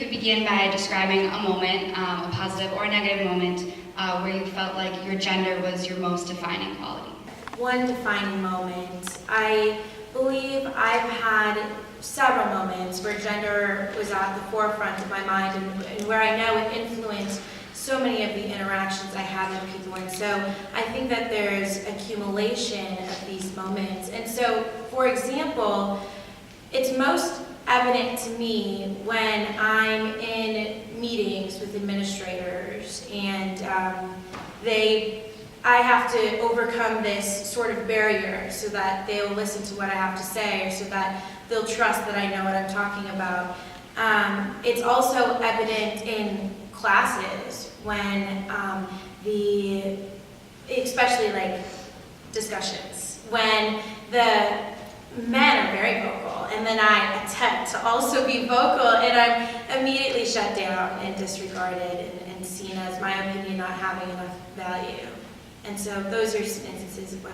To begin by describing a moment, a positive or negative moment, where you felt like your gender was your most defining quality. One defining moment. I believe I've had several moments where gender was at the forefront of my mind and where I know it influenced so many of the interactions I have with people. And so I think that there's accumulation of these moments. And so, for example, it's most evident to me when I'm in meetings with administrators and I have to overcome this sort of barrier so that they'll listen to what I have to say or so that they'll trust that I know what I'm talking about. It's also evident in classes when especially like discussions, when the men are very vocal and then I attempt to also be vocal and I'm immediately shut down and disregarded and seen as my opinion not having enough value. And so those are some instances when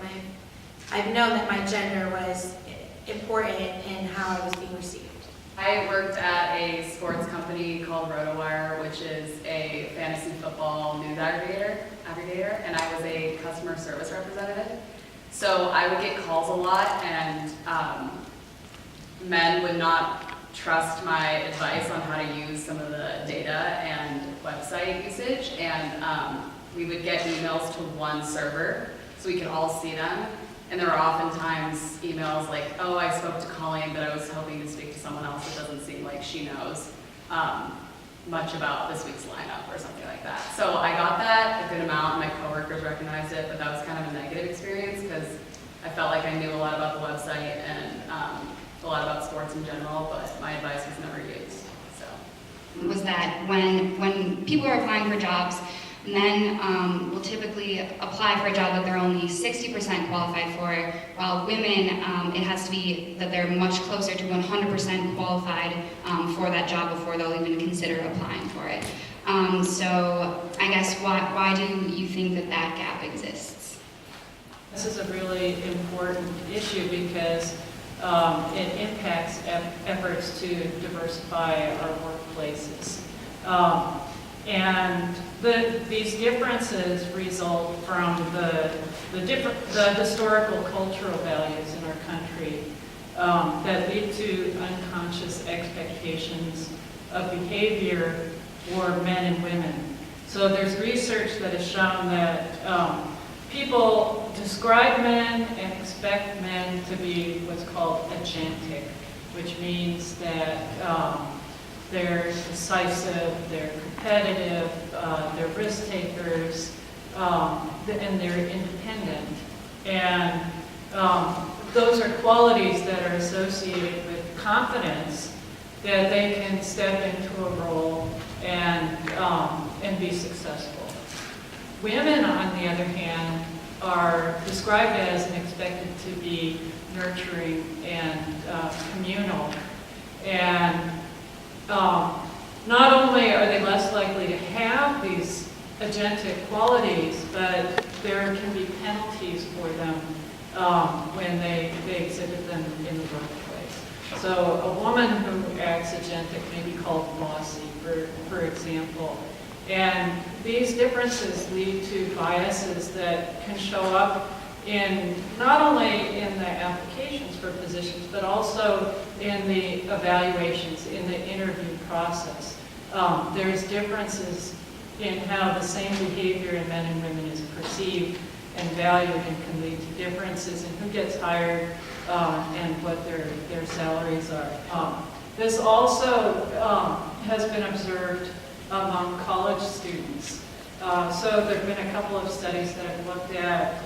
I've known that my gender was important in how I was being received. I worked at a sports company called RotoWire, which is a fantasy football news aggregator, and I was a customer service representative. So I would get calls a lot, and men would not trust my advice on how to use some of the data and website usage, and we would get emails to one server so we could all see them. And there were oftentimes emails like, oh, I spoke to Colleen, but I was hoping to speak to someone else. It doesn't seem like she knows much about this week's lineup or something like that. So I got that a good amount, and my coworkers recognized it, but that was kind of a negative experience because I felt like I knew a lot about the website and a lot about sports in general, but my advice was never used. So Was that when people are applying for jobs, men will typically apply for a job that they're only 60% qualified for, while women, it has to be that they're much closer to 100% qualified for that job before they'll even consider applying for it. So I guess why do you think that gap exists? This is a really important issue because it impacts efforts to diversify our workplaces. And these differences result from the historical cultural values in our country that lead to unconscious expectations of behavior for men and women. So there's research that has shown that people describe men and expect men to be what's called agentic, which means that they're decisive, they're competitive, they're risk takers, and they're independent. And those are qualities that are associated with confidence that they can step into a role and be successful. Women, on the other hand, are described as and expected to be nurturing and communal. And not only are they less likely to have these agentic qualities, but there can be penalties for them when they exhibit them in the workplace. So a woman who acts agentic may be called bossy, for example. And these differences lead to biases that can show up in not only in the applications for positions, but also in the evaluations, in the interview process. There's differences in how the same behavior in men and women is perceived and valued, and can lead to differences in who gets hired and what their salaries are. This also has been observed among college students. So there have been a couple of studies that have looked at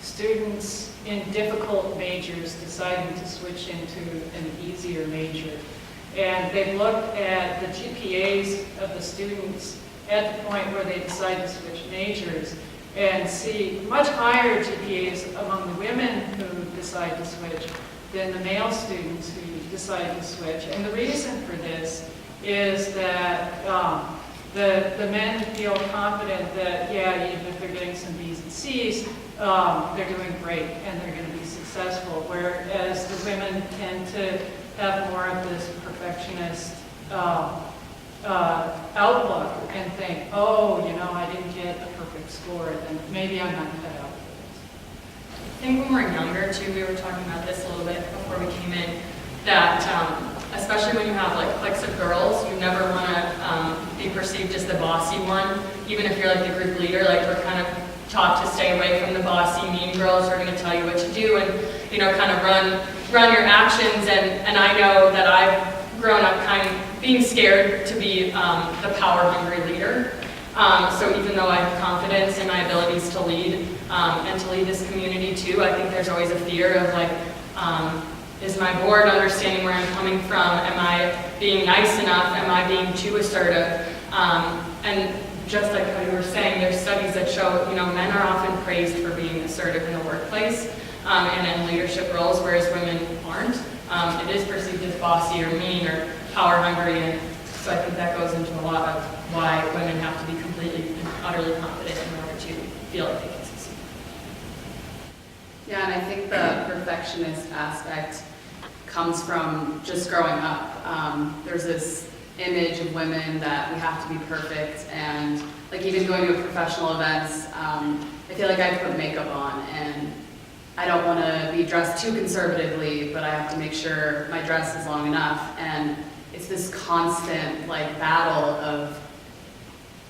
students in difficult majors deciding to switch into an easier major. And they've looked at the GPAs of the students at the point where they decide to switch majors and see much higher GPAs among the women who decide to switch than the male students who decide to switch. And the reason for this is that the men feel confident that, yeah, even if they're getting some B's and C's, they're doing great and they're going to be successful, whereas the women tend to have more of this perfectionist outlook and think, oh, you know, I didn't get a perfect score, then maybe I'm not cut out for this. I think when we're younger too, we were talking about this a little bit before we came in, that especially when you have like cliques of girls, you never want to be perceived as the bossy one, even if you're like the group leader. Like we're kind of taught to stay away from the bossy, mean girls who are going to tell you what to do and, you know, kind of run your actions. And I know that I've grown up kind of being scared to be the power-hungry leader. So even though I have confidence in my abilities to lead and to lead this community too, I think there's always a fear of like, is my board understanding where I'm coming from? Am I being nice enough? Am I being too assertive? And just like how you were saying, there's studies that show, you know, men are often praised for being assertive in the workplace and in leadership roles, whereas women aren't. It is perceived as bossy or mean or power hungry, and so I think that goes into a lot of why women have to be completely and utterly confident in order to feel like they can succeed. Yeah, and I think the perfectionist aspect comes from just growing up. There's this image of women that we have to be perfect, and like even going to professional events, I feel like I put makeup on and I don't want to be dressed too conservatively, but I have to make sure my dress is long enough, and it's this constant like battle of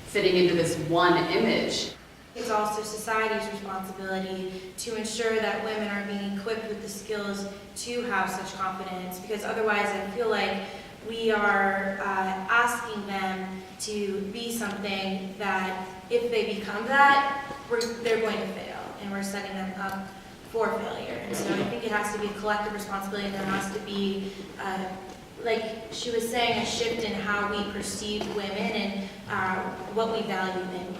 fitting into this one image. It's also society's responsibility to ensure that women are being equipped with the skills to have such confidence, because otherwise I feel like we are asking them to be something that if they become that, they're going to fail, and we're setting them up for failure. And so I think it has to be a collective responsibility, and there has to be, like she was saying, a shift in how we perceive women and what we value in women.